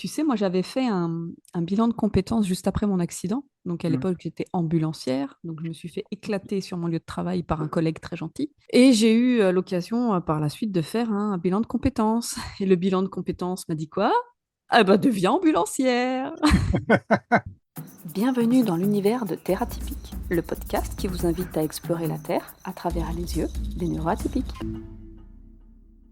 Tu sais, moi, j'avais fait un bilan de compétences juste après mon accident. Donc, à Mm. l'époque, j'étais ambulancière. Donc, je me suis fait éclater sur mon lieu de travail par un collègue très gentil. Et j'ai eu l'occasion par la suite de faire un bilan de compétences. Et le bilan de compétences m'a dit quoi? Ah bah, deviens ambulancière! Bienvenue dans l'univers de Terre Atypique, le podcast qui vous invite à explorer la Terre à travers les yeux des neuroatypiques.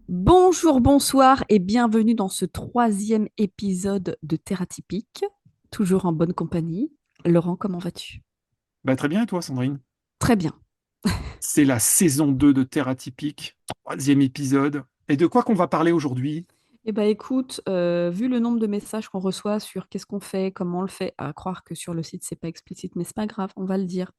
Bonjour, bonsoir et bienvenue dans ce troisième épisode de Terre Atypique, toujours en bonne compagnie. Laurent, comment vas-tu? Bah, très bien, et toi, Sandrine? Très bien. C'est la saison 2 de Terre Atypique, troisième épisode. Et de quoi qu'on va parler aujourd'hui? Eh bien écoute, vu le nombre de messages qu'on reçoit sur qu'est-ce qu'on fait, comment on le fait, à croire que sur le site c'est pas explicite, mais c'est pas grave, on va le dire.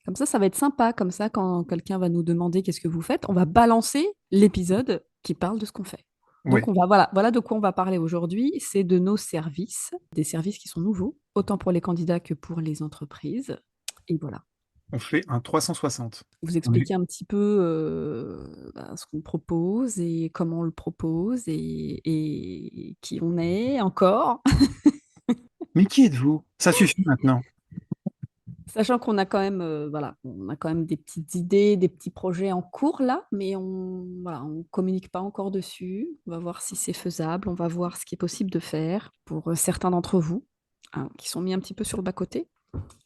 Comme ça va être sympa, comme ça quand quelqu'un va nous demander qu'est-ce que vous faites, on va balancer l'épisode qui parle de ce qu'on fait. Donc Oui, voilà de quoi on va parler aujourd'hui, c'est de nos services, des services qui sont nouveaux, autant pour les candidats que pour les entreprises. Et voilà, on fait un 360. vous On est- expliquer un petit peu ce qu'on propose et comment on le propose et qui on est encore. Mais qui êtes-vous? Ça suffit maintenant. Sachant qu'on a quand même, voilà, on a quand même des petites idées, des petits projets en cours là, mais on communique pas encore dessus. On va voir si c'est faisable, on va voir ce qui est possible de faire pour certains d'entre vous, hein, qui sont mis un petit peu sur le bas-côté.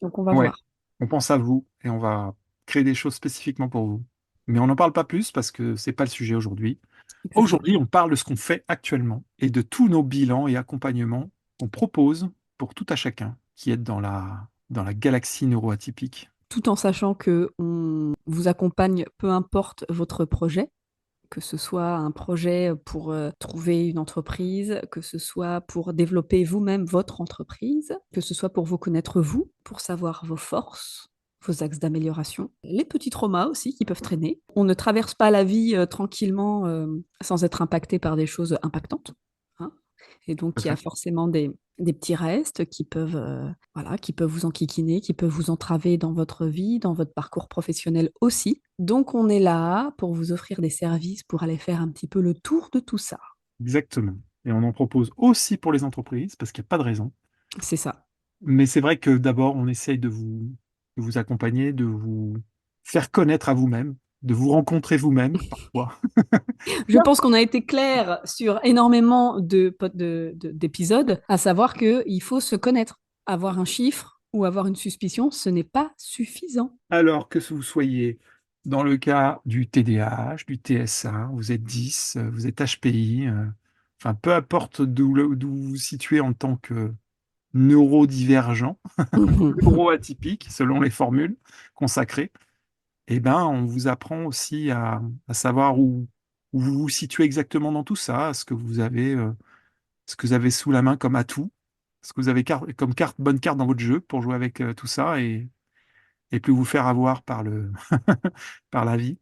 Donc on va Ouais, voir. on pense à vous et on va créer des choses spécifiquement pour vous. Mais on n'en parle pas plus parce que c'est pas le sujet aujourd'hui. Exactement. Aujourd'hui, on parle de ce qu'on fait actuellement et de tous nos bilans et accompagnements qu'on propose pour tout à chacun qui est dans la galaxie neuroatypique. Tout en sachant que on vous accompagne, peu importe votre projet, que ce soit un projet pour trouver une entreprise, que ce soit pour développer vous-même votre entreprise, que ce soit pour vous connaître vous, pour savoir vos forces, vos axes d'amélioration, les petits traumas aussi qui peuvent traîner. On ne traverse pas la vie tranquillement sans être impacté par des choses impactantes, hein. Et donc, il y a forcément des petits restes qui peuvent, voilà, qui peuvent vous enquiquiner, qui peuvent vous entraver dans votre vie, dans votre parcours professionnel aussi. Donc, on est là pour vous offrir des services pour aller faire un petit peu le tour de tout ça. Exactement. Et on en propose aussi pour les entreprises, parce qu'il n'y a pas de raison. C'est ça. Mais c'est vrai que d'abord, on essaye de vous accompagner, de vous faire connaître à vous-même, de vous rencontrer vous-même, parfois. Je pense qu'on a été clair sur énormément d'épisodes, à savoir qu'il faut se connaître. Avoir un chiffre ou avoir une suspicion, ce n'est pas suffisant. Alors que vous soyez dans le cas du TDAH, du TSA, vous êtes 10, vous êtes HPI, enfin, peu importe d'où vous vous situez en tant que neurodivergent, neuroatypique, selon les formules consacrées, eh ben, on vous apprend aussi à savoir où vous vous situez exactement dans tout ça, ce que vous avez sous la main comme atout, ce que vous avez comme bonne carte dans votre jeu pour jouer avec tout ça et plus vous faire avoir par la vie.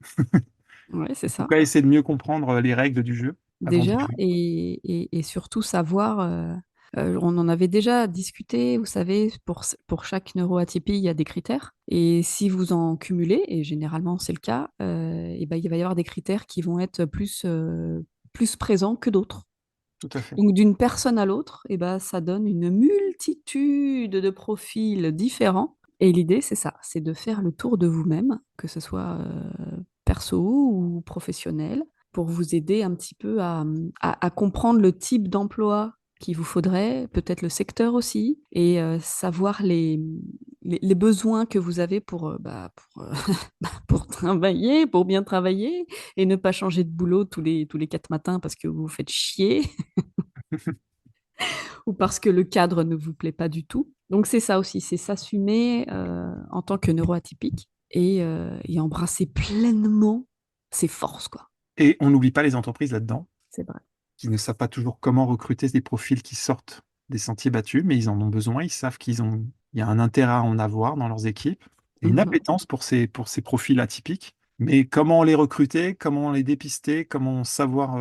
Ouais, c'est En tout ça. cas, essayer de mieux comprendre les règles du jeu avant de Déjà, jouer. et surtout savoir, on en avait déjà discuté, vous savez, pour chaque neuroatypie, il y a des critères. Et si vous en cumulez, et généralement c'est le cas, et ben, il va y avoir des critères qui vont être plus présents que d'autres. Tout à fait. Donc d'une personne à l'autre, et ben, ça donne une multitude de profils différents. Et l'idée, c'est ça, c'est de faire le tour de vous-même, que ce soit perso ou professionnel, pour vous aider un petit peu à comprendre le type d'emploi qu'il vous faudrait, peut-être le secteur aussi, et savoir les besoins que vous avez pour travailler, pour bien travailler, et ne pas changer de boulot tous les 4 matins parce que vous vous faites chier ou parce que le cadre ne vous plaît pas du tout. Donc c'est ça aussi, c'est s'assumer en tant que neuroatypique et embrasser pleinement ses forces, quoi. Et on n'oublie pas les entreprises là-dedans, C'est vrai. qui ne savent pas toujours comment recruter des profils qui sortent des sentiers battus, mais ils en ont besoin, ils savent il y a un intérêt à en avoir dans leurs équipes, et une Mhm. appétence pour ces profils atypiques. Mais comment les recruter, comment les dépister, comment savoir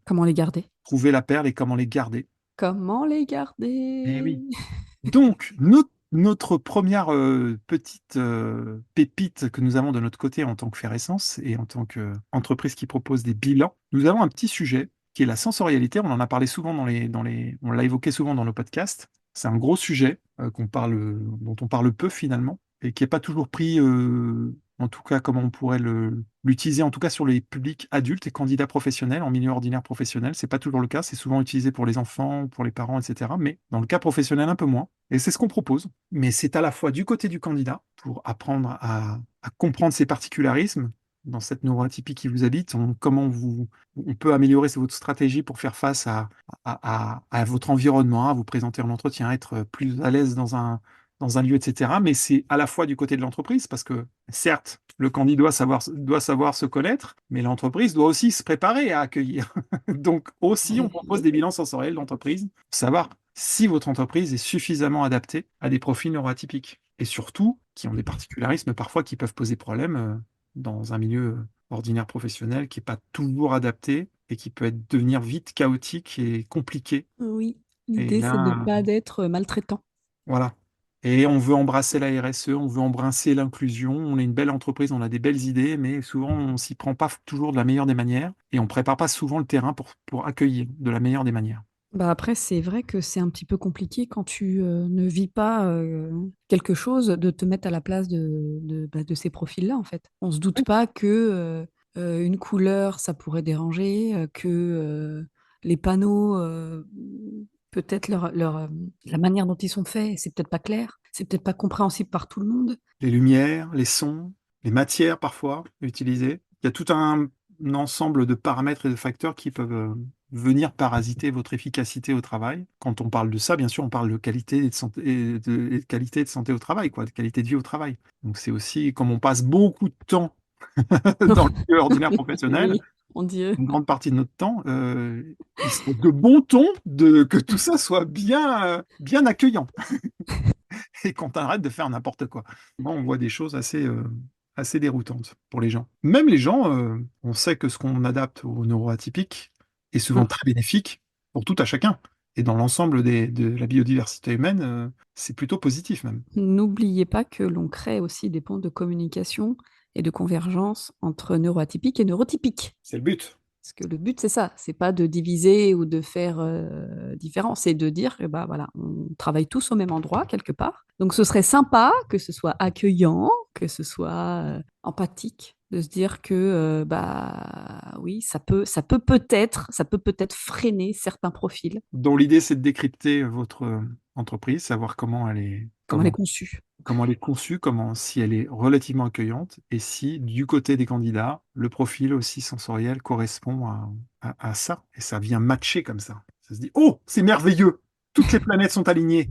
Comment les garder? trouver la perle et comment les garder. Comment les Eh garder? oui. Donc, notre première petite pépite que nous avons de notre côté en tant que Faire Essence et en tant qu'entreprise qui propose des bilans, nous avons un petit sujet. qui est la sensorialité. On en a parlé souvent on l'a évoqué souvent dans nos podcasts. C'est un gros sujet dont on parle peu finalement et qui n'est pas toujours pris, en tout cas, comme on pourrait l'utiliser, en tout cas sur les publics adultes et candidats professionnels en milieu ordinaire professionnel. C'est pas toujours le cas. C'est souvent utilisé pour les enfants, pour les parents, etc. Mais dans le cas professionnel, un peu moins. Et c'est ce qu'on propose. Mais c'est à la fois du côté du candidat pour apprendre à comprendre ses particularismes dans cette neuroatypie qui vous habite, on peut améliorer votre stratégie pour faire face à votre environnement, à vous présenter en entretien, être plus à l'aise dans un lieu, etc. Mais c'est à la fois du côté de l'entreprise, parce que certes, le candidat doit savoir se connaître, mais l'entreprise doit aussi se préparer à accueillir. Donc aussi, on propose des bilans sensoriels d'entreprise pour savoir si votre entreprise est suffisamment adaptée à des profils neuroatypiques. Et surtout, qui ont des particularismes parfois qui peuvent poser problème dans un milieu ordinaire professionnel qui n'est pas toujours adapté et qui peut devenir vite chaotique et compliqué. Oui, Et l'idée, c'est de ne là, pas d'être maltraitant. voilà. Et on veut embrasser la RSE, on veut embrasser l'inclusion. On est une belle entreprise, on a des belles idées, mais souvent on s'y prend pas toujours de la meilleure des manières et on prépare pas souvent le terrain pour accueillir de la meilleure des manières. Bah après, c'est vrai que c'est un petit peu compliqué quand tu ne vis pas quelque chose de te mettre à la place de ces profils-là, en fait. On se doute Oui. pas que une couleur, ça pourrait déranger, que les panneaux, peut-être la manière dont ils sont faits, c'est peut-être pas clair, c'est peut-être pas compréhensible par tout le monde. Les lumières, les sons, les matières parfois utilisées. Il y a tout un ensemble de paramètres et de facteurs qui peuvent venir parasiter votre efficacité au travail. Quand on parle de ça, bien sûr, on parle de qualité et de santé, et de qualité de santé au travail, quoi, de qualité de vie au travail. Donc c'est aussi, comme on passe beaucoup de temps dans le milieu ordinaire professionnel, Oui, mon Dieu. une grande partie de notre temps, il serait de bon ton que tout ça soit bien accueillant et qu'on arrête de faire n'importe quoi. Moi, on voit des choses assez déroutantes pour les gens. Même les gens, on sait que ce qu'on adapte aux neuroatypiques est souvent très bénéfique pour tout à chacun. Et dans l'ensemble de la biodiversité humaine, c'est plutôt positif même. N'oubliez pas que l'on crée aussi des ponts de communication et de convergence entre neuroatypiques et neurotypiques. C'est le but. Parce que le but, c'est ça, c'est pas de diviser ou de faire différent, c'est de dire que bah, voilà, on travaille tous au même endroit, quelque part. Donc ce serait sympa que ce soit accueillant, que ce soit empathique, de se dire que bah oui, ça peut peut-être freiner certains profils, Dont l'idée, c'est de décrypter votre entreprise, savoir comme elle est conçue. comment elle est conçue, si elle est relativement accueillante, et si du côté des candidats, le profil aussi sensoriel correspond à ça. Et ça vient matcher comme ça. Ça se dit, oh, c'est merveilleux, toutes les planètes sont alignées.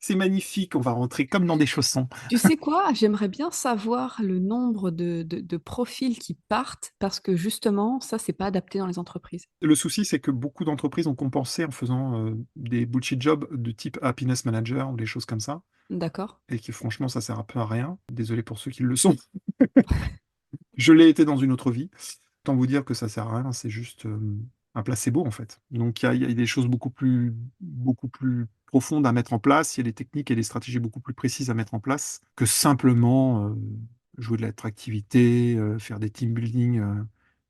C'est magnifique, on va rentrer comme dans des chaussons. Tu sais quoi? J'aimerais bien savoir le nombre de profils qui partent parce que justement, ça, c'est pas adapté dans les entreprises. Le souci, c'est que beaucoup d'entreprises ont compensé en faisant des bullshit jobs de type happiness manager ou des choses comme ça, D'accord? et que franchement, ça sert un peu à rien. Désolé pour ceux qui le sont. Je l'ai été dans une autre vie. Autant vous dire que ça sert à rien, c'est juste un placebo en fait. Donc il y a des choses beaucoup plus profondes à mettre en place, il y a des techniques et des stratégies beaucoup plus précises à mettre en place que simplement jouer de l'attractivité, faire des team building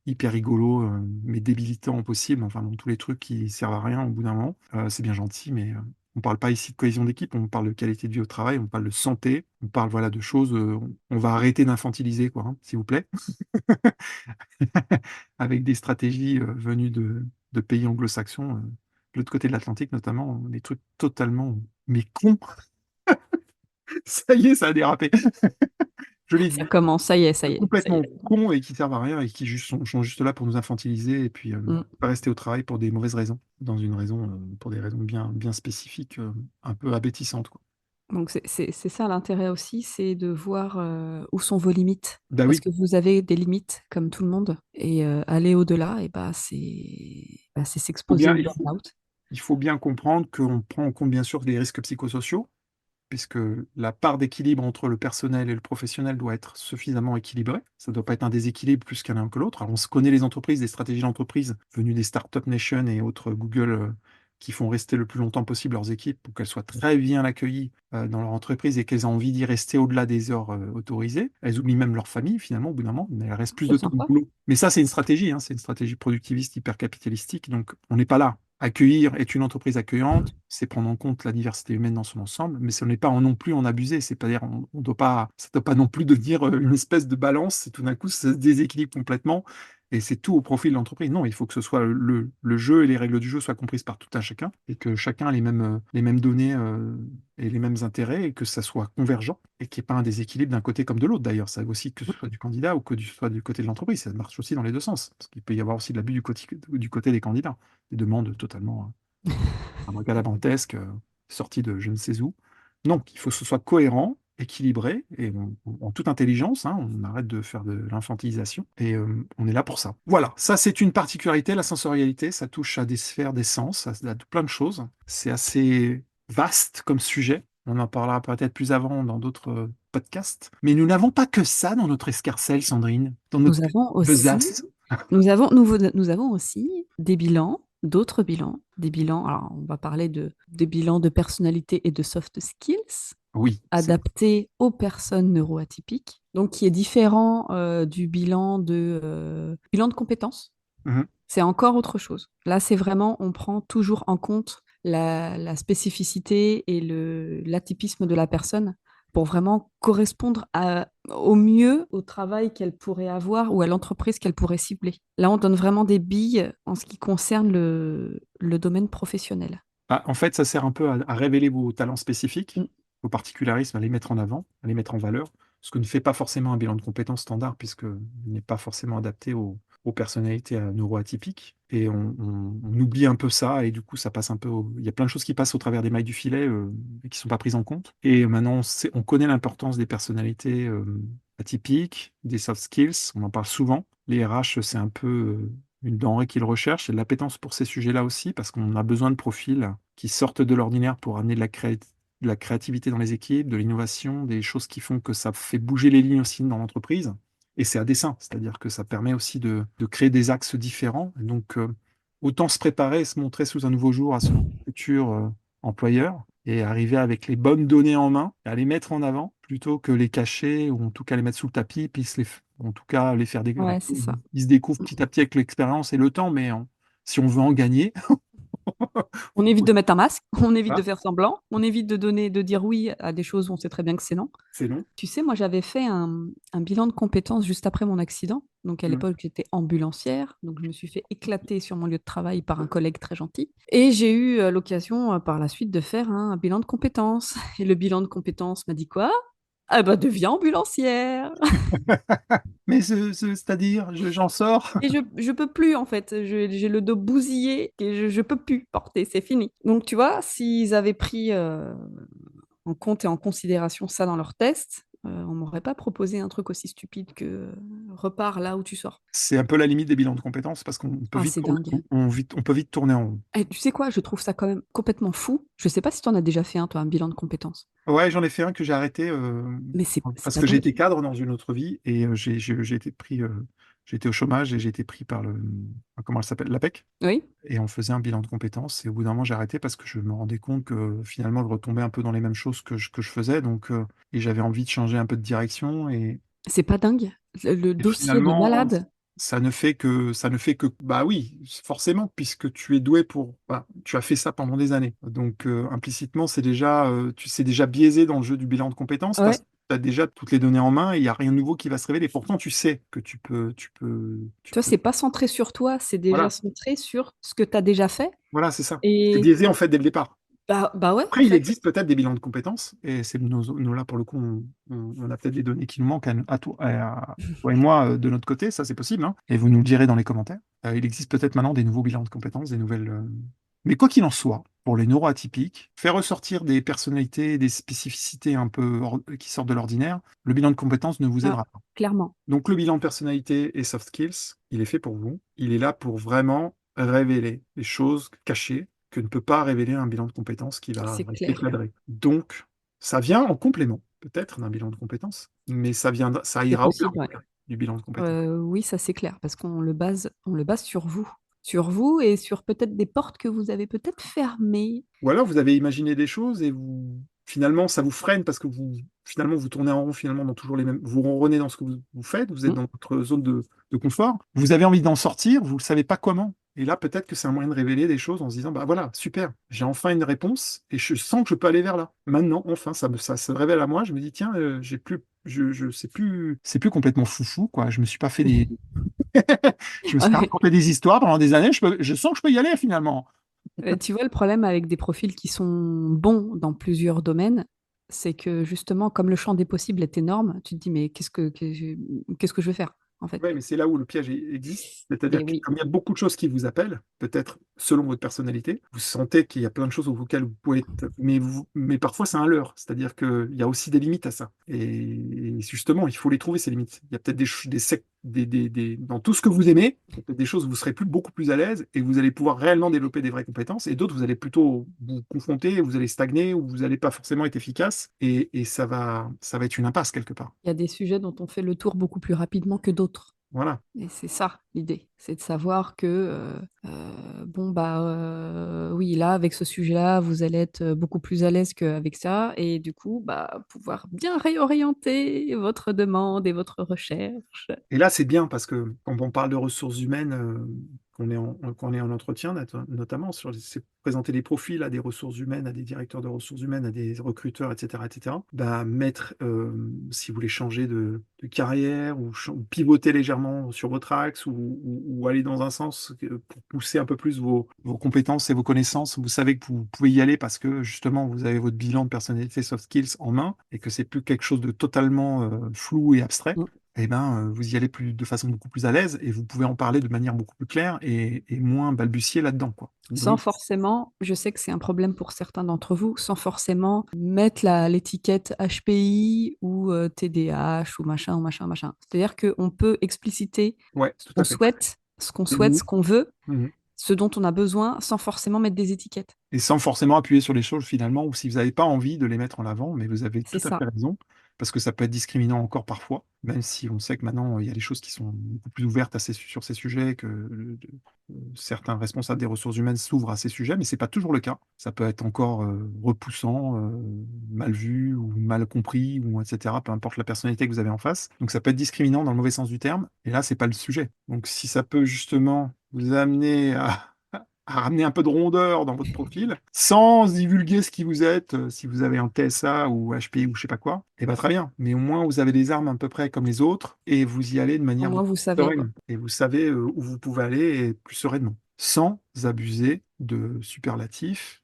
hyper rigolos, mais débilitants possible. Enfin, bon, tous les trucs qui servent à rien au bout d'un moment. C'est bien gentil, mais on parle pas ici de cohésion d'équipe, on parle de qualité de vie au travail, on parle de santé, on parle voilà de choses. On va arrêter d'infantiliser, quoi, hein, s'il vous plaît. Avec des stratégies venues de pays anglo-saxons, de l'autre côté de l'Atlantique notamment, des trucs totalement mais cons. Ça y est, ça a dérapé. Je l'ai Ça dit, commence, ça y est, ça y est, ça y complètement est. cons et qui servent à rien et qui sont juste là pour nous infantiliser et puis Mm. pas rester au travail pour des mauvaises raisons, pour des raisons bien spécifiques, un peu abétissantes, quoi. Donc c'est ça l'intérêt aussi, c'est de voir où sont vos limites. Bah Parce oui, que vous avez des limites comme tout le monde. Et aller au-delà, et c'est faut s'exposer bien, au burn-out. il faut bien comprendre qu'on prend en compte bien sûr les risques psychosociaux, puisque la part d'équilibre entre le personnel et le professionnel doit être suffisamment équilibrée. Ça ne doit pas être un déséquilibre plus qu'un que l'autre. Alors, on se connaît les entreprises, les stratégies d'entreprise venues des Startup Nation et autres Google qui font rester le plus longtemps possible leurs équipes pour qu'elles soient très bien accueillies dans leur entreprise et qu'elles aient envie d'y rester au-delà des heures autorisées. Elles oublient même leur famille finalement au bout d'un moment, mais elles restent plus C'est de temps au sympa. boulot. Mais ça, c'est une stratégie, hein, c'est une stratégie productiviste hyper capitalistique, donc on n'est pas là. Accueillir est une entreprise accueillante, c'est prendre en compte la diversité humaine dans son ensemble, mais ce n'est pas non plus en abuser. C'est pas dire, on doit pas, ça ne doit pas non plus devenir une espèce de balance et tout d'un coup ça se déséquilibre complètement et c'est tout au profit de l'entreprise. Non, il faut que ce soit le jeu et les règles du jeu soient comprises par tout un chacun et que chacun ait les mêmes données et les mêmes intérêts et que ça soit convergent et qu'il n'y ait pas un déséquilibre d'un côté comme de l'autre. D'ailleurs, ça aussi que ce soit du candidat ou soit du côté de l'entreprise. Ça marche aussi dans les deux sens parce qu'il peut y avoir aussi de l'abus du côté des candidats, des demandes totalement abracadabrantesques, sorties de je ne sais où. Non, il faut que ce soit cohérent, équilibré, et en toute intelligence, hein, on arrête de faire de l'infantilisation, et on est là pour ça. Voilà, ça c'est une particularité, la sensorialité, ça touche à des sphères des sens, à plein de choses. C'est assez vaste comme sujet. On en parlera peut-être plus avant dans d'autres podcasts. Mais nous n'avons pas que ça dans notre escarcelle, Sandrine, dans notre Nous avons aussi, besace. nous avons aussi des bilans, d'autres bilans, des bilans. Alors, on va parler des bilans de personnalité et de soft skills Oui, c'est... adaptés aux personnes neuroatypiques, donc qui est différent du bilan de compétences. Mhm. C'est encore autre chose. Là, c'est vraiment, on prend toujours en compte la spécificité et l'atypisme de la personne pour vraiment correspondre au mieux au travail qu'elle pourrait avoir ou à l'entreprise qu'elle pourrait cibler. Là, on donne vraiment des billes en ce qui concerne le domaine professionnel. Ah, en fait, ça sert un peu à révéler vos talents spécifiques, Mm. vos particularismes, à les mettre en avant, à les mettre en valeur, ce que ne fait pas forcément un bilan de compétences standard, puisqu'il n'est pas forcément adapté aux personnalités neuroatypiques. Et on oublie un peu ça, et du coup, ça passe un peu. Il y a plein de choses qui passent au travers des mailles du filet et qui ne sont pas prises en compte. Et maintenant, on connaît l'importance des personnalités atypiques, des soft skills, on en parle souvent. Les RH, c'est un peu une denrée qu'ils recherchent. Il y a de l'appétence pour ces sujets-là aussi, parce qu'on a besoin de profils qui sortent de l'ordinaire pour amener de la créativité dans les équipes, de l'innovation, des choses qui font que ça fait bouger les lignes aussi dans l'entreprise. Et c'est à dessein, c'est-à-dire que ça permet aussi de créer des axes différents. Donc, autant se préparer, se montrer sous un nouveau jour à son futur employeur et arriver avec les bonnes données en main, et à les mettre en avant, plutôt que les cacher ou en tout cas les mettre sous le tapis, puis en tout cas les faire Ouais, c'est ça. ils se découvrent petit à petit avec l'expérience et le temps, mais si on veut en gagner, On évite de mettre un masque, on évite de voilà, faire semblant, on évite de dire oui à des choses où on sait très bien que c'est non. c'est long. Tu sais, moi, j'avais fait un bilan de compétences juste après mon accident. Donc, à Mm. l'époque, j'étais ambulancière. Donc, je me suis fait éclater sur mon lieu de travail par un collègue très gentil. Et j'ai eu l'occasion par la suite de faire un bilan de compétences. Et le bilan de compétences m'a dit quoi? Ah bah, deviens ambulancière. Mais c'est-à-dire, j'en sors. Et je peux plus, en fait. J'ai le dos bousillé et je peux plus porter. C'est fini. Donc, tu vois, s'ils avaient pris en compte et en considération ça dans leur test, on m'aurait pas proposé un truc aussi stupide que repars là où tu sors. C'est un peu la limite des bilans de compétences parce qu'on peut Ah, vite c'est tourner, dingue. on peut vite tourner en rond. Et tu sais quoi, je trouve ça quand même complètement fou. Je sais pas si tu en as déjà fait un, toi, un bilan de compétences. Ouais, j'en ai fait un que j'ai arrêté Mais c'est parce pas que j'ai dingue. été cadre dans une autre vie et j'ai été pris, j'ai été au chômage et j'ai été pris par comment elle s'appelle, l'APEC. Oui, Et on faisait un bilan de compétences et au bout d'un moment j'ai arrêté parce que je me rendais compte que finalement je retombais un peu dans les mêmes choses que je faisais donc et j'avais envie de changer un peu de direction c'est pas dingue. Le et dossier de finalement malade, ça ne fait que bah oui forcément puisque tu es doué pour bah, tu as fait ça pendant des années donc implicitement c'est déjà tu sais déjà biaisé dans le jeu du bilan de compétences parce ouais. que tu as déjà toutes les données en main et il n'y a rien de nouveau qui va se révéler pourtant tu sais que tu Tu vois, peux c'est pas centré sur toi, c'est déjà voilà centré sur ce que tu as déjà fait. voilà c'est ça c'est Et biaisé en fait dès le départ. bah ouais, en Après, il fait. existe peut-être des bilans de compétences, et c'est nous, là, pour le coup, on a peut-être des données qui nous manquent à toi et moi de notre côté, ça c'est possible, hein, et vous nous le direz dans les commentaires. Il existe peut-être maintenant des nouveaux bilans de compétences, des nouvelles. Mais quoi qu'il en soit, pour les neuroatypiques, faire ressortir des personnalités, des spécificités un peu qui sortent de l'ordinaire, le bilan de compétences ne vous Ah, aidera pas. clairement, Donc le bilan de personnalité et soft skills, il est fait pour vous. Il est là pour vraiment révéler les choses cachées que ne peut pas révéler un bilan de compétences qui va c'est rester clair. cadré. Donc ça vient en complément peut-être d'un bilan de compétences, mais ça C'est ira au-delà possible, ouais. du bilan de compétences. Oui, ça c'est clair, parce on le base sur vous. sur vous et sur peut-être des portes que vous avez peut-être fermées. Ou alors vous avez imaginé des choses et vous finalement ça vous freine parce que finalement vous tournez en rond finalement dans toujours les mêmes. Vous ronronnez dans ce que vous faites, vous êtes Mm. dans votre zone de confort. Vous avez envie d'en sortir, vous ne savez pas comment. Et là, peut-être que c'est un moyen de révéler des choses en se disant, bah voilà, super, j'ai enfin une réponse et je sens que je peux aller vers là. Maintenant, enfin, ça se révèle à moi. Je me dis, tiens, j'ai plus, je c'est plus complètement foufou, quoi. Je me suis pas fait des, je me suis pas Ouais. raconté des histoires pendant des années. Je sens que je peux y aller finalement. Tu vois, le problème avec des profils qui sont bons dans plusieurs domaines, c'est que justement, comme le champ des possibles est énorme, tu te dis, mais qu'est-ce que je vais faire, en fait? Oui, mais c'est là où le piège existe. Et C'est-à-dire que oui, comme il y a beaucoup de choses qui vous appellent, peut-être selon votre personnalité, vous sentez qu'il y a plein de choses auxquelles vous pouvez être. Mais parfois, c'est un leurre. C'est-à-dire qu'il y a aussi des limites à ça. Et justement, il faut les trouver, ces limites. Il y a peut-être dans tout ce que vous aimez, il y a peut-être des choses où vous serez beaucoup plus à l'aise et vous allez pouvoir réellement développer des vraies compétences. Et d'autres, vous allez plutôt vous confronter, vous allez stagner ou vous n'allez pas forcément être efficace. Et ça va être une impasse quelque part. il y a des sujets dont on fait le tour beaucoup plus rapidement que d'autres. Voilà. Et c'est ça l'idée, c'est de savoir que bon bah oui là avec ce sujet-là vous allez être beaucoup plus à l'aise qu'avec ça et du coup bah pouvoir bien réorienter votre demande et votre recherche. Et là, c'est bien parce que quand on parle de ressources humaines, qu'on est en entretien, notamment, c'est présenter des profils à des ressources humaines, à des directeurs de ressources humaines, à des recruteurs, etc., bah, si vous voulez changer de carrière ou pivoter légèrement sur votre axe ou aller dans un sens pour pousser un peu plus vos compétences et vos connaissances, vous savez que vous pouvez y aller parce que justement, vous avez votre bilan de personnalité soft skills en main et que c'est plus quelque chose de totalement flou et abstrait Mm. eh ben, vous y allez de façon beaucoup plus à l'aise et vous pouvez en parler de manière beaucoup plus claire et moins balbutier là-dedans, quoi. Sans Donc, forcément, je sais que c'est un problème pour certains d'entre vous, sans forcément mettre l'étiquette HPI ou TDAH ou machin ou machin machin. C'est-à-dire qu'on peut expliciter ouais, ce tout qu'on à fait. souhaite, ce qu'on souhaite, Mhm. ce qu'on veut, Mhm. ce dont on a besoin, sans forcément mettre des étiquettes. Et sans forcément appuyer sur les choses finalement, ou si vous n'avez pas envie de les mettre en avant, mais vous avez C'est tout à fait ça. raison, parce que ça peut être discriminant encore parfois, même si on sait que maintenant il y a des choses qui sont beaucoup plus ouvertes sur ces sujets, que certains responsables des ressources humaines s'ouvrent à ces sujets, mais c'est pas toujours le cas. Ça peut être encore repoussant, mal vu ou mal compris, ou etc., peu importe la personnalité que vous avez en face. Donc ça peut être discriminant dans le mauvais sens du terme, et là, c'est pas le sujet. Donc si ça peut justement vous amener à ramener un peu de rondeur dans votre profil, sans divulguer ce qui vous êtes, si vous avez un TSA ou HP ou je sais pas quoi, et bien très bien. Mais au moins, vous avez des armes à peu près comme les autres, et vous y allez de Au manière moins, beaucoup vous plus savez, quoi. sereine. Et vous savez où vous pouvez aller et plus sereinement, sans abuser de superlatifs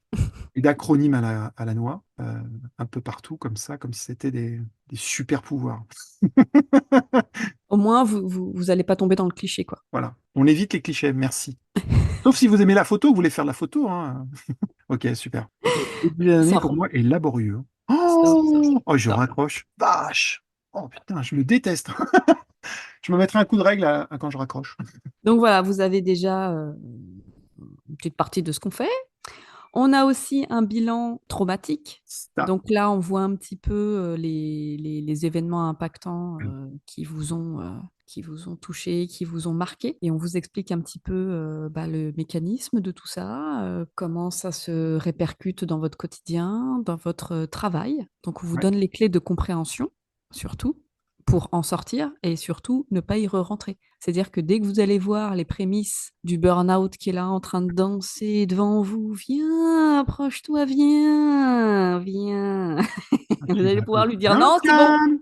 et d'acronymes à la noix, un peu partout comme ça, comme si c'était des super pouvoirs. Au moins, vous allez pas tomber dans le cliché, quoi. Voilà. On évite les clichés, merci. Sauf si vous aimez la photo, vous voulez faire de la photo, hein. Ok, super. Ok. Le début de l'année, Sans pour fond. moi, est laborieux. Stop, stop, Oh, stop, oh, je stop. raccroche. Vache. Oh putain, je le déteste. Je me mettrai un coup de règle quand je raccroche. Donc voilà, vous avez déjà une petite partie de ce qu'on fait. On a aussi un bilan traumatique. Ça. Donc là, on voit un petit peu les événements impactants qui vous ont touché, qui vous ont marqué. Et on vous explique un petit peu bah, le mécanisme de tout ça, comment ça se répercute dans votre quotidien, dans votre travail. Donc on vous Ouais. donne les clés de compréhension, surtout, pour en sortir et surtout ne pas y re-rentrer. C'est-à-dire que dès que vous allez voir les prémices du burn-out qui est là en train de danser devant vous, viens, approche-toi, viens, viens. Ah, Vous tu allez vas pouvoir lui dire bien non, c'est bon, calme.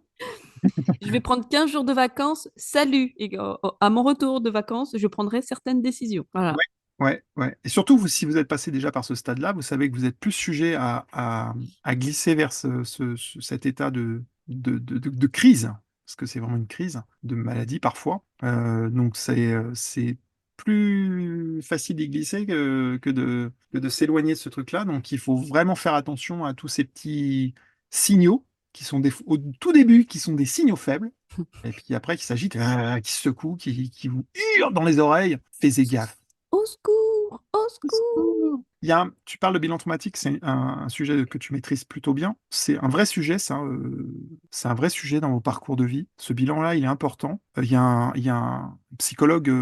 je vais prendre 15 jours de vacances, salut. Et à mon retour de vacances, je prendrai certaines décisions. Voilà. Ouais, ouais, ouais. Et surtout, si vous êtes passé déjà par ce stade-là, vous savez que vous êtes plus sujet à glisser vers cet état de crise, parce que c'est vraiment une crise, de maladie parfois. Donc c'est plus facile d'y glisser que de s'éloigner de ce truc-là. Donc il faut vraiment faire attention à tous ces petits signaux qui sont au tout début, qui sont des signaux faibles. Et puis après, qui s'agitent, qui se secouent, qui vous hurlent dans les oreilles. Faites gaffe. Au secours. Au secours! Tu parles de bilan traumatique, c'est un sujet que tu maîtrises plutôt bien. C'est un vrai sujet, ça. C'est un vrai sujet dans vos parcours de vie. Ce bilan-là, il est important. Il y a un psychologue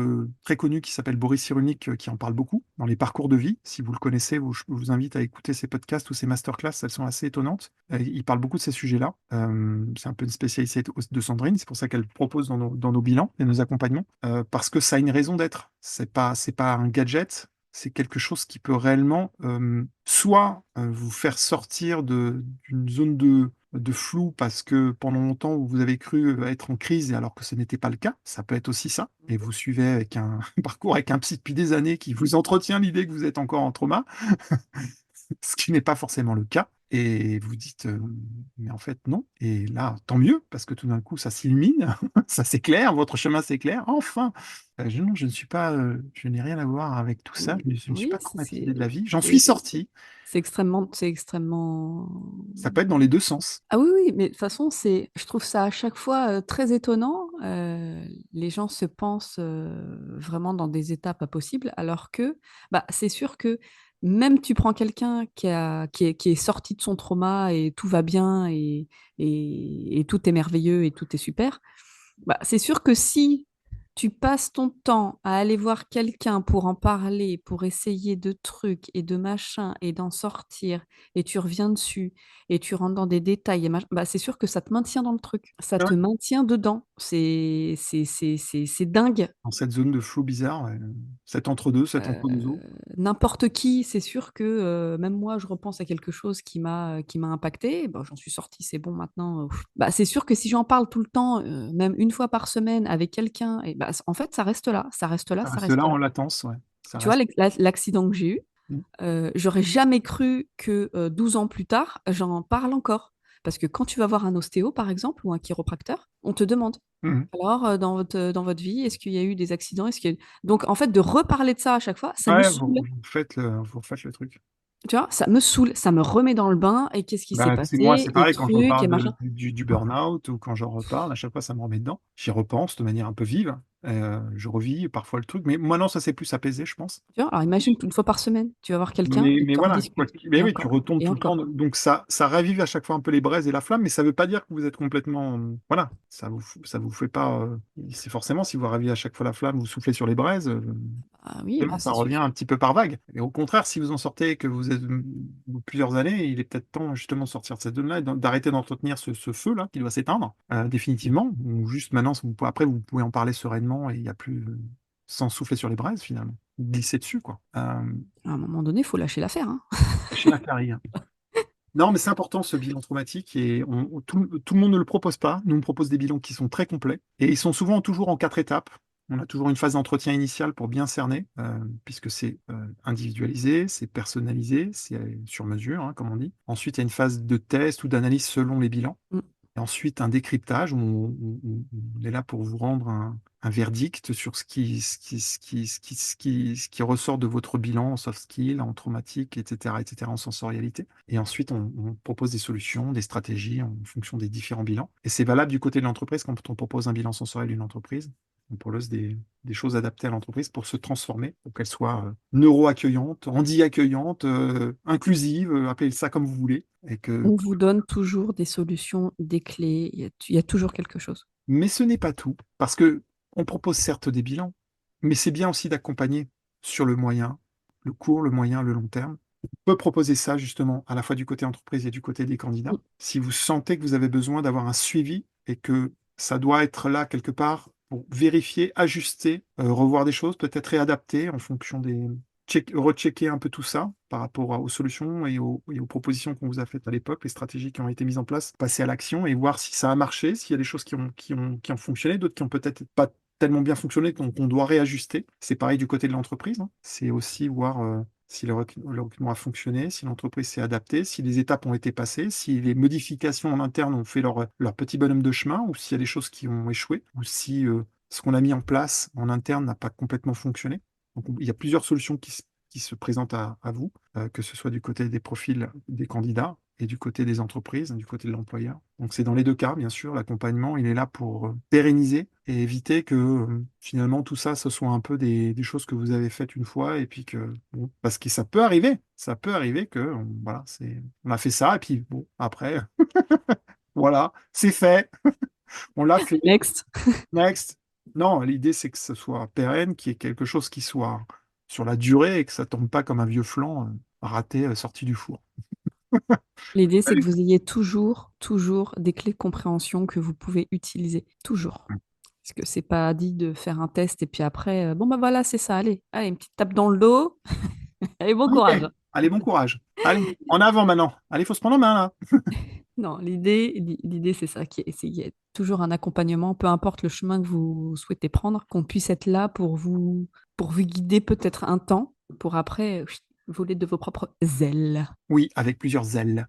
très connu qui s'appelle Boris Cyrulnik qui en parle beaucoup dans les parcours de vie. Si vous le connaissez, je vous invite à écouter ses podcasts ou ses masterclass. Elles sont assez étonnantes. Il parle beaucoup de ces sujets-là. C'est un peu une spécialité de Sandrine. C'est pour ça qu'elle propose dans nos bilans et nos accompagnements. Parce que ça a une raison d'être. C'est pas un gadget, c'est quelque chose qui peut réellement soit vous faire sortir d'une zone de flou parce que pendant longtemps vous avez cru être en crise alors que ce n'était pas le cas. Ça peut être aussi ça. Et vous suivez avec un parcours avec un psy depuis des années qui vous entretient l'idée que vous êtes encore en trauma, ce qui n'est pas forcément le cas. Et vous dites, mais en fait, non. Et là, tant mieux, parce que tout d'un coup, ça s'illumine, ça s'éclaire, votre chemin s'éclaire. Enfin, non, je ne suis pas, je n'ai rien à voir avec tout ça. Je ne suis Oui, pas traumatisé de la vie. J'en suis c'est- sorti. c'est extrêmement. Ça peut être dans les deux sens. Ah oui, oui, mais de toute façon, je trouve ça à chaque fois très étonnant. Les gens se pensent vraiment dans des états pas possibles, alors que bah, c'est sûr que même tu prends quelqu'un qui est sorti de son trauma et tout va bien et tout est merveilleux et tout est super, bah, c'est sûr que si tu passes ton temps à aller voir quelqu'un pour en parler, pour essayer de trucs et de machins et d'en sortir, et tu reviens dessus et tu rentres dans des détails et bah, c'est sûr que ça te maintient dans le truc. Ça Ouais. te maintient dedans. C'est dingue. Dans cette zone de flou bizarre, ouais. Cet Euh, entre-deux eaux. N'importe qui, c'est sûr que même moi, je repense à quelque chose qui m'a impacté. Bah, j'en suis sortie, c'est bon maintenant. Bah, c'est sûr que si j'en parle tout le temps, même une fois par semaine avec quelqu'un, et bah, en fait, ça reste là, ça reste là, Ça ça reste reste là là. en latence, ouais. Ça Tu vois, reste. l'accident que j'ai eu, j'aurais jamais cru que 12 ans plus tard, j'en parle encore. Parce que quand tu vas voir un ostéo, par exemple, ou un chiropracteur, on te demande. Mhm. Alors, dans votre vie, est-ce qu'il y a eu des accidents? Donc, en fait, de reparler de ça à chaque fois, ça me Ouais, saoule. vous faites le truc. Tu vois, ça me saoule, ça me remet dans le bain. Et qu'est-ce qui s'est Bah, c'est moi, passé? c'est Et pareil quand on trucs, et parle machin. du burn-out ou quand j'en reparle, à chaque fois ça me remet dedans. J'y repense de manière un peu vive. Je revis parfois le truc, mais maintenant ça s'est plus apaisé, je pense. Tu vois, alors imagine une fois par semaine, tu vas voir quelqu'un et Mais tu en voilà, rediscutes. mais Et oui, tu encore, retombes et tout le temps. encore. Donc ça ravive à chaque fois un peu les braises et la flamme, mais ça ne veut pas dire que vous êtes complètement. Voilà, ça vous fait pas. C'est forcément, si vous ravivez à chaque fois la flamme, vous soufflez sur les braises. Ah oui, Forcément, bah ça c'est revient sûr. un petit peu par vague. Et au contraire, si vous en sortez, que vous êtes plusieurs années, il est peut-être temps justement de sortir de cette zone-là et d'arrêter d'entretenir ce feu-là qui doit s'éteindre définitivement. Ou juste maintenant, après, vous pouvez en parler sereinement et il n'y a plus sans souffler sur les braises finalement. Glisser dessus, quoi. À un moment donné, il faut lâcher l'affaire, hein. Lâcher la carrière. Non, mais c'est important ce bilan traumatique et tout le monde ne le propose pas. Nous, on propose des bilans qui sont très complets et ils sont souvent toujours en 4 étapes. On a toujours une phase d'entretien initial pour bien cerner, puisque c'est individualisé, c'est personnalisé, c'est sur mesure, hein, comme on dit. Ensuite, il y a une phase de test ou d'analyse selon les bilans. Mm. Et ensuite, un décryptage où on est là pour vous rendre un verdict sur ce qui ressort de votre bilan en soft skills, en traumatique, etc., en sensorialité. Et ensuite, on propose des solutions, des stratégies en fonction des différents bilans. Et c'est valable du côté de l'entreprise quand on propose un bilan sensoriel d'une entreprise. On propose des choses adaptées à l'entreprise pour se transformer, pour qu'elle soit neuro-accueillante, handi-accueillante, inclusive, appelez ça comme vous voulez, et que On vous donne toujours des solutions, des clés. Il y a toujours quelque chose. mais ce n'est pas tout, parce que on propose certes des bilans, mais c'est bien aussi d'accompagner sur le moyen, le court, le moyen, le long terme. On peut proposer ça justement à la fois du côté entreprise et du côté des candidats. Mm. Si vous sentez que vous avez besoin d'avoir un suivi et que ça doit être là quelque part pour vérifier, ajuster, revoir des choses, peut-être réadapter en fonction des, rechecker un peu tout ça par rapport aux solutions et aux propositions qu'on vous a faites à l'époque, les stratégies qui ont été mises en place, passer à l'action et voir si ça a marché, s'il y a des choses qui ont fonctionné, d'autres qui ont peut-être pas tellement bien fonctionné qu'on doit réajuster. C'est pareil du côté de l'entreprise, hein. C'est aussi voir si le recrutement a fonctionné, si l'entreprise s'est adaptée, si les étapes ont été passées, si les modifications en interne ont fait leur petit bonhomme de chemin, ou s'il y a des choses qui ont échoué, ou si ce qu'on a mis en place en interne n'a pas complètement fonctionné. Donc, il y a plusieurs solutions qui se présentent à vous, que ce soit du côté des profils des candidats et du côté des entreprises, du côté de l'employeur. Donc c'est dans les deux cas, bien sûr, l'accompagnement, il est là pour pérenniser et éviter que finalement tout ça, ce soit un peu des choses que vous avez faites une fois et puis que, bon, parce que ça peut arriver que, voilà, on a fait ça et puis bon, après, voilà, c'est fait, on l'a fait, Next. next. Non, l'idée c'est que ce soit pérenne, qu'il y ait quelque chose qui soit sur la durée et que ça tombe pas comme un vieux flan raté sorti du four. L'idée, c'est que Allez. vous ayez toujours, toujours des clés de compréhension que vous pouvez utiliser. Toujours. Parce que c'est pas dit de faire un test et puis après, bon, bah voilà, c'est ça. Allez, allez, une petite tape dans le dos. Allez, bon Ok, courage. allez, bon courage. Allez, en avant maintenant. Allez, il faut se prendre en main là. Non, l'idée, c'est ça, qu'il y ait toujours un accompagnement, peu importe le chemin que vous souhaitez prendre, qu'on puisse être là pour vous guider peut-être un temps, pour après voler de vos propres ailes. Oui, avec plusieurs ailes.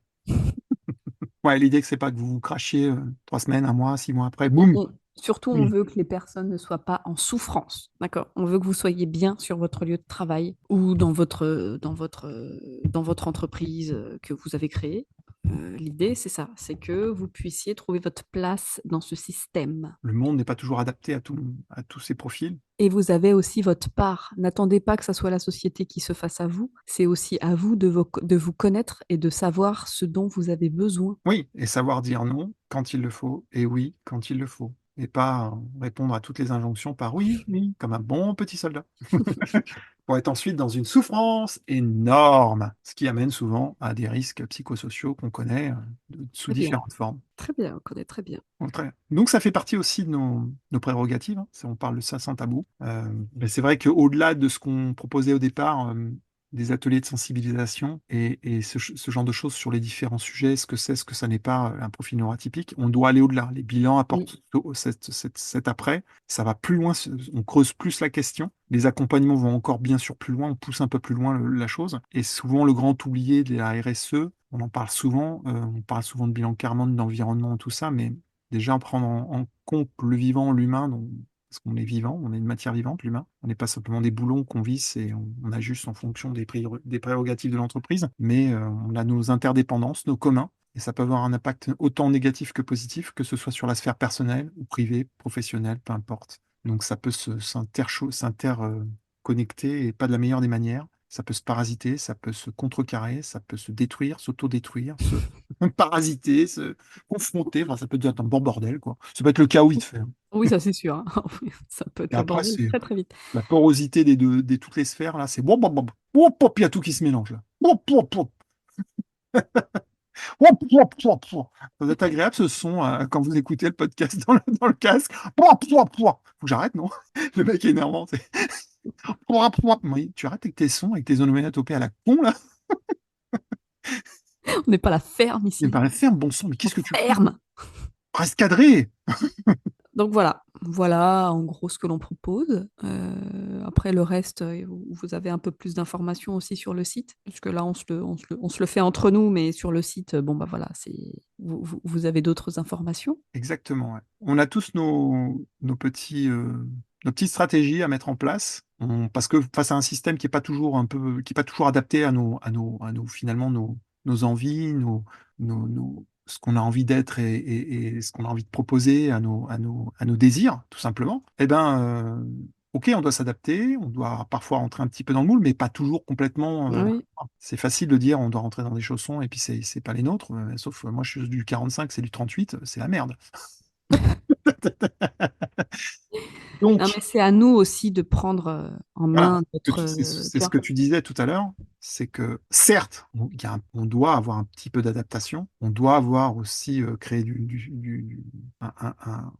Ouais, l'idée que c'est pas que vous vous crachiez 3 semaines, un mois, 6 mois après, boum. Surtout, on Oui. veut que les personnes ne soient pas en souffrance. D'accord? On veut que vous soyez bien sur votre lieu de travail ou dans votre entreprise que vous avez créée. L'idée, c'est ça, c'est que vous puissiez trouver votre place dans ce système. Le monde n'est pas toujours adapté à tous ces profils. Et vous avez aussi votre part. N'attendez pas que ça soit la société qui se fasse à vous. C'est aussi à vous de vous connaître et de savoir ce dont vous avez besoin. Oui, et savoir dire non quand il le faut et oui quand il le faut. Et pas répondre à toutes les injonctions par oui, oui, comme un bon petit soldat. Pour être ensuite dans une souffrance énorme, ce qui amène souvent à des risques psychosociaux qu'on connaît sous Très bien. différentes formes. Très bien, on connaît très bien. Donc ça fait partie aussi de nos prérogatives, hein. On parle de ça sans tabou. Mais c'est vrai qu'au-delà de ce qu'on proposait au départ, des ateliers de sensibilisation et ce genre de choses sur les différents sujets, ce que ça n'est pas un profil neuroatypique, on doit aller au-delà. Les bilans Oui. apportent cet après, ça va plus loin, on creuse plus la question. Les accompagnements vont encore bien sûr plus loin, on pousse un peu plus loin la chose. Et souvent le grand oublié de la RSE, on parle souvent de bilan carbone, d'environnement, tout ça, mais déjà prendre en compte le vivant, l'humain, parce qu'on est vivant, on est une matière vivante, l'humain. On n'est pas simplement des boulons qu'on visse et on ajuste en fonction des prérogatives de l'entreprise, mais on a nos interdépendances, nos communs, et ça peut avoir un impact autant négatif que positif, que ce soit sur la sphère personnelle ou privée, professionnelle, peu importe. Donc ça peut s'interconnecter et pas de la meilleure des manières. Ça peut se parasiter, ça peut se contrecarrer, ça peut se détruire, s'autodétruire, se parasiter, se confronter. Enfin, ça peut être un bon bordel, quoi. Ça peut être le chaos vite fait, hein. Oui, ça c'est sûr, hein. Oui, ça peut Et être le après, bordel c'est très très vite. la porosité des toutes les sphères, là, c'est bon, bon, bon, bon, hop, hop, il y a tout qui se mélange, là. Hop, hop, hop, hop, hop, hop, hop. Ça doit être agréable ce son quand vous écoutez le podcast dans le casque. Hop, hop, hop. Faut que j'arrête, non? Le mec est énervant. Hop, hop. Oui, tu arrêtes avec tes sons, avec tes onomatopées à la con, là. On n'est pas la ferme Il me ici. paraît faire un bon son, mais On qu'est-ce que tu fous? ferme. Reste cadré. Donc voilà en gros ce que l'on propose. Après le reste, vous avez un peu plus d'informations aussi sur le site, parce que là on se le fait entre nous, mais sur le site, bon bah voilà, vous avez d'autres informations. Exactement, ouais. On a tous nos petites stratégies à mettre en place, parce que face à un système qui est pas toujours adapté finalement, nos envies, ce qu'on a envie d'être et ce qu'on a envie de proposer à nos désirs, tout simplement, eh ben, ok, on doit s'adapter, on doit parfois rentrer un petit peu dans le moule, mais pas toujours complètement. Oui. C'est facile de dire on doit rentrer dans des chaussons et puis c'est pas les nôtres, sauf moi je suis du 45, c'est du 38, c'est la merde. Non, Donc, mais c'est à nous aussi de prendre en voilà, main notre c'est ce cœur. que tu disais tout à l'heure, c'est que certes, on doit avoir un petit peu d'adaptation, on doit avoir aussi créé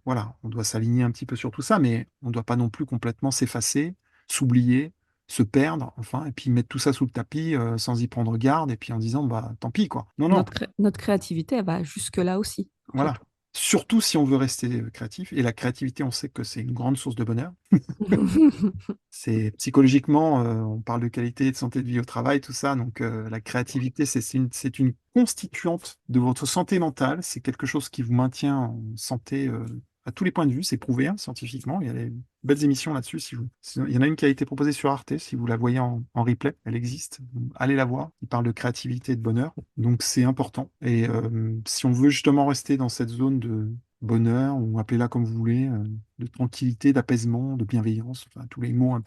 voilà, on doit s'aligner un petit peu sur tout ça, mais on ne doit pas non plus complètement s'effacer, s'oublier, se perdre, enfin, et puis mettre tout ça sous le tapis sans y prendre garde, et puis en disant, bah tant pis, quoi. Non, non, Notre créativité, elle va jusque-là aussi, en voilà. fait. Surtout si on veut rester créatif, et la créativité, on sait que c'est une grande source de bonheur. C'est psychologiquement, on parle de qualité et de santé de vie au travail, tout ça. Donc, la créativité, c'est une constituante de votre santé mentale. C'est quelque chose qui vous maintient en santé à tous les points de vue, c'est prouvé hein, scientifiquement. Il y a des belles émissions là-dessus. Il y en a une qui a été proposée sur Arte, si vous la voyez en replay, elle existe. Allez la voir. Il parle de créativité et de bonheur. Donc c'est important. Et si on veut justement rester dans cette zone de bonheur, ou appelez-la comme vous voulez, de tranquillité, d'apaisement, de bienveillance, enfin tous les mots un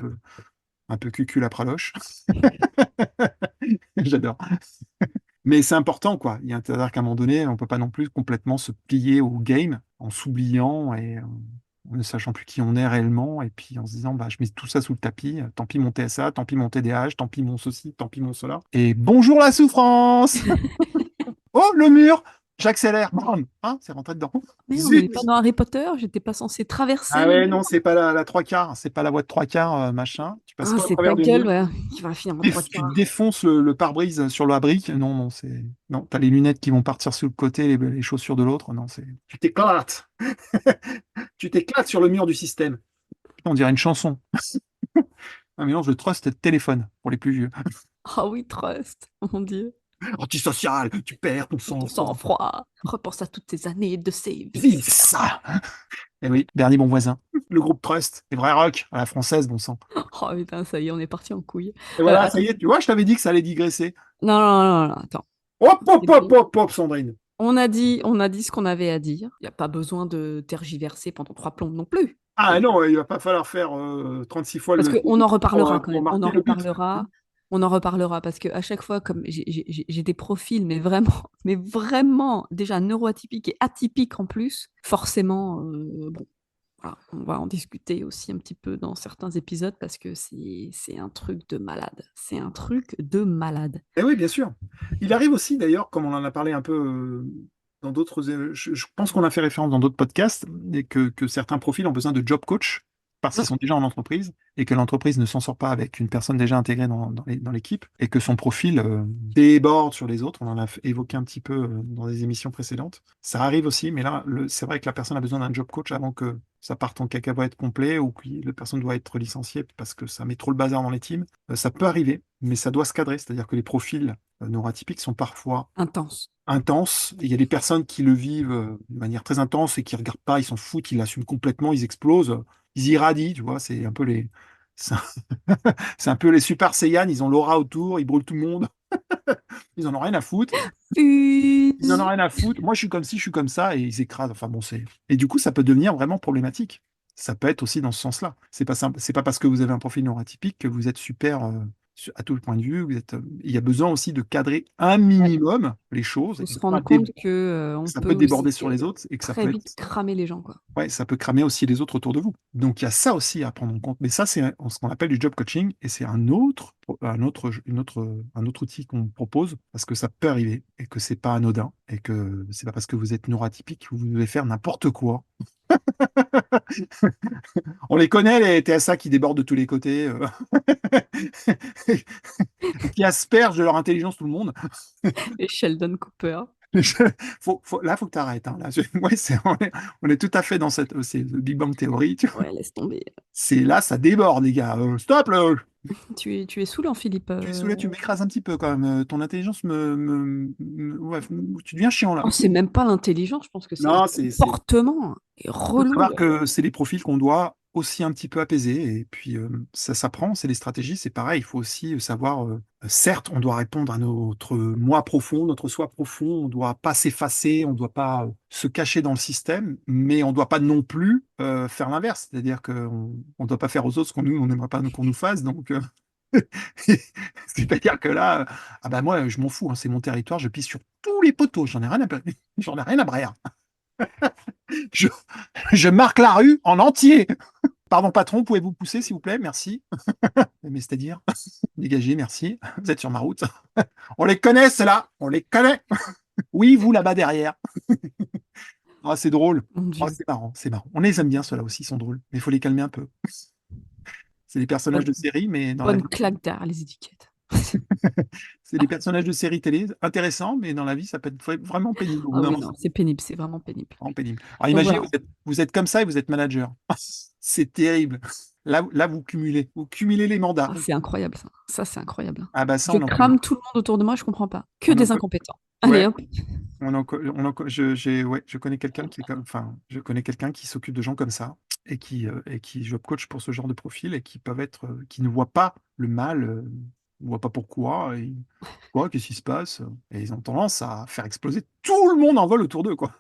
peu cucul à praloche. J'adore. Mais c'est important, quoi. C'est-à-dire qu'à un moment donné, on peut pas non plus complètement se plier au game en s'oubliant et en ne sachant plus qui on est réellement, et puis en se disant, bah, je mets tout ça sous le tapis, tant pis mon TSA, tant pis mon TDAH, tant pis mon ceci, tant pis mon cela. Et bonjour la souffrance! Oh, le mur! J'accélère. Bam! Hein, c'est rentré dedans. Mais on n'est pas Zut! dans Harry Potter, j'étais pas censée traverser Ah le ouais, mur. non, c'est pas la trois quarts, c'est pas la voie de trois quarts, machin. Tu passes Ah, pas au c'est ta travers du mur. gueule, ouais, qui va finir en trois Tu quarts. défonces le pare-brise sur la brique. Non, non, c'est. Non, t'as les lunettes qui vont partir sur le côté, les chaussures de l'autre. Non, c'est. Tu t'éclates. Tu t'éclates sur le mur du système. Putain, on dirait une chanson. Un mélange de trust et de téléphone pour les plus vieux. Ah oui, Trust, mon Dieu. Antisocial, tu perds ton Ton sang-froid. sang-froid, repense à toutes tes années de Vive sévices. ça! Eh oui, Bernie bon voisin. Le groupe Trust, les vrais rock, à la française, bon sang. Oh putain, ça y est, on est parti en couille. Et voilà, ça Attends. y est, tu vois, je t'avais dit que ça allait digresser. Non, non, non, non, attends. Hop, hop, C'est hop, bon. hop, hop, Sandrine. On a dit ce qu'on avait à dire. Il n'y a pas besoin de tergiverser pendant trois plombes non plus. Ah non, il va pas falloir faire 36 fois Parce le qu'on en reparlera quand pour même. On marquer en le but. reparlera. On en reparlera parce que à chaque fois, comme j'ai des profils, mais vraiment, mais vraiment déjà neuroatypiques et atypiques en plus, forcément, bon, voilà, on va en discuter aussi un petit peu dans certains épisodes parce que c'est un truc de malade. C'est un truc de malade. Eh oui, bien sûr. Il arrive aussi, d'ailleurs, comme on en a parlé un peu dans d'autres. Je pense qu'on a fait référence dans d'autres podcasts, et que certains profils ont besoin de job coach parce qu'ils Mm. sont déjà en entreprise et que l'entreprise ne s'en sort pas avec une personne déjà intégrée dans l'équipe et que son profil déborde sur les autres. On en a évoqué un petit peu dans des émissions précédentes. Ça arrive aussi, mais là, c'est vrai que la personne a besoin d'un job coach avant que ça parte en cacahuète complet ou que la personne doit être licenciée parce que ça met trop le bazar dans les teams. Ça peut arriver, mais ça doit se cadrer, c'est-à-dire que les profils neuroatypiques sont parfois Intense. intenses. Et il y a des personnes qui le vivent de manière très intense et qui regardent pas, ils s'en foutent, ils l'assument complètement, ils explosent, ils irradient, tu vois, c'est un peu les. C'est un c'est un peu les Super Saiyans, ils ont l'aura autour, ils brûlent tout le monde, ils en ont rien à foutre. Ils en ont Fuse. rien à foutre. Moi, je suis comme ci, je suis comme ça, et ils écrasent. Enfin bon, c'est. Et du coup, ça peut devenir vraiment problématique. Ça peut être aussi dans ce sens-là. C'est pas simple. C'est pas parce que vous avez un profil neuroatypique que vous êtes super à tout le point de vue. Il y a besoin aussi de cadrer un Ouais. minimum les choses Faut et se de pas rendre compte que on ça peut peut déborder aussi sur les autres et que ça très peut vite être cramer les gens, quoi. ouais, ça peut cramer aussi les autres autour de vous. Donc il y a ça aussi à prendre en compte. Mais ça, c'est ce qu'on appelle du job coaching et c'est un autre outil qu'on propose parce que ça peut arriver et que c'est pas anodin et que c'est pas parce que vous êtes neuroatypique que vous devez faire n'importe quoi. On les connaît, les TSA qui débordent de tous les côtés, qui aspergent de leur intelligence tout le monde. Et Sheldon Cooper. Là, faut que tu arrêtes. Hein. Là, ouais, on est tout à fait dans cette. C'est le Big Bang Theory. Ouais, laisse tomber. C'est là, ça déborde, les gars. Stop, là. Tu es saoulant, Philippe. Tu es saoulé, tu m'écrases un petit peu quand même. Ton intelligence ouais, tu deviens chiant là. Oh, c'est même pas l'intelligence, je pense que c'est le Non, comportement. Et faut relou. savoir que c'est des profils qu'on doit aussi un petit peu apaiser. Et puis, ça s'apprend, c'est des stratégies, c'est pareil. Il faut aussi savoir, certes, on doit répondre à notre moi profond, notre soi profond. On ne doit pas s'effacer, on ne doit pas se cacher dans le système, mais on ne doit pas non plus faire l'inverse. C'est-à-dire qu'on ne doit pas faire aux autres ce qu'on on n'aimerait pas qu'on nous fasse. Donc, c'est-à-dire que là, ah bah moi, je m'en fous, hein, c'est mon territoire, je pisse sur tous les poteaux, j'en ai rien à brer. Je, je marque la rue en entier. Pardon, patron, pouvez-vous pousser, s'il vous plaît? Merci. Mais c'est-à-dire, dégagez, merci. Vous êtes sur ma route. On les connaît, ceux-là. On les connaît. Oui, vous là-bas derrière. Ah, c'est drôle. Mon Ah, Dieu. c'est marrant, c'est marrant. On les aime bien, ceux-là aussi, ils sont drôles. Mais il faut les calmer un peu. C'est des personnages Bonne, de série, mais dans la bonne vie, claque derrière les étiquettes. c'est des personnages de série télé intéressants, mais dans la vie, ça peut être vraiment pénible. Au bout Ah d'un oui, moment, non, c'est pénible, c'est vraiment pénible. vraiment pénible. Alors Donc imaginez, voilà. vous êtes comme ça et vous êtes manager. C'est terrible. Là, vous cumulez. Vous cumulez les mandats. Ah, c'est incroyable, ça. Ça, c'est incroyable. Ah bah ça, Je on n'en peut crame tout le monde autour de moi, je comprends pas. Que on en des peut, incompétents. Allez, Ouais, hop. je connais quelqu'un qui est enfin, je connais quelqu'un qui s'occupe de gens comme ça et qui job coach pour ce genre de profil et qui peuvent être, qui ne voient pas le mal, ne voient pas pourquoi, et quoi, qu'est-ce qui se passe, et ils ont tendance à faire exploser tout le monde en vol autour d'eux, quoi.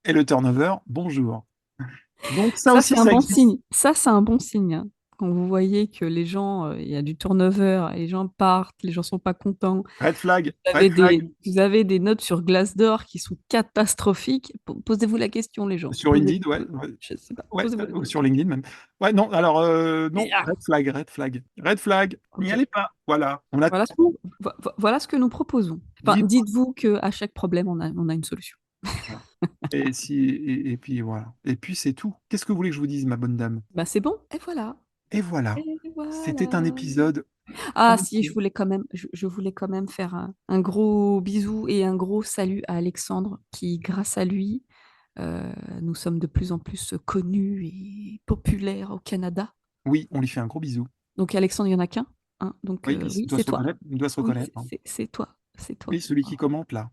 Et le turnover, bonjour. Donc ça Ça, aussi, c'est un ça bon existe. signe. Ça, c'est un bon signe, hein. Quand vous voyez que les gens, il y a du turnover, les gens partent, les gens sont pas contents, Red flag, red flag. vous avez des notes sur Glassdoor qui sont catastrophiques. Posez-vous la question, les gens. Sur Indeed, ouais, ouais, Je sais pas. ouais, Posez-vous la ou sur question. LinkedIn même. Ouais, non, alors, Et, non, red flag, red flag, red flag, n'y ok. allez pas. Voilà, on a Voilà ce que nous proposons. Enfin, dit. dites-vous qu'à chaque problème, on a une solution. Voilà. Et puis voilà. Et puis c'est tout. Qu'est-ce que vous voulez que je vous dise, ma bonne dame? Bah, c'est bon. Et voilà. Et voilà. Et C'était un voilà. épisode Ah si, entier. je voulais quand même faire un gros bisou et un gros salut à Alexandre qui, grâce à lui, nous sommes de plus en plus connus et populaires au Canada. Oui, on lui fait un gros bisou. Donc Alexandre, il n'y en a qu'un, hein. Donc Oui, oui, il doit c'est se toi. reconnaître. Il doit se Oui, reconnaître, hein. c'est toi. C'est toi. Oui, celui qui commente là.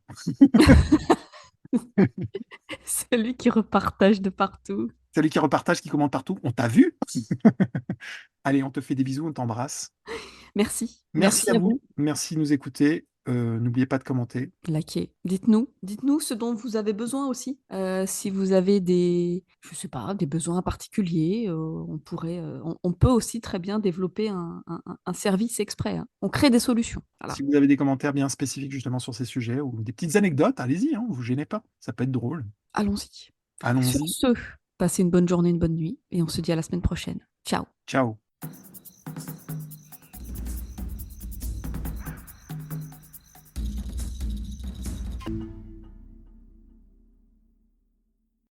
Celui qui repartage de partout. Celui qui repartage, qui commente partout. On t'a vu? Allez, on te fait des bisous, on t'embrasse. Merci. Merci Merci à à vous. vous. Merci de nous écouter. N'oubliez pas de commenter. Likez. Dites-nous ce dont vous avez besoin aussi. Si vous avez je sais pas, des besoins particuliers, on peut aussi très bien développer un service exprès, hein. On crée des solutions. Voilà. Si vous avez des commentaires bien spécifiques justement sur ces sujets ou des petites anecdotes, allez-y, hein, vous vous gênez pas. Ça peut être drôle. Allons-y. Sur Allons-y. ce, passez une bonne journée, une bonne nuit, et on se dit à la semaine prochaine. Ciao. Ciao.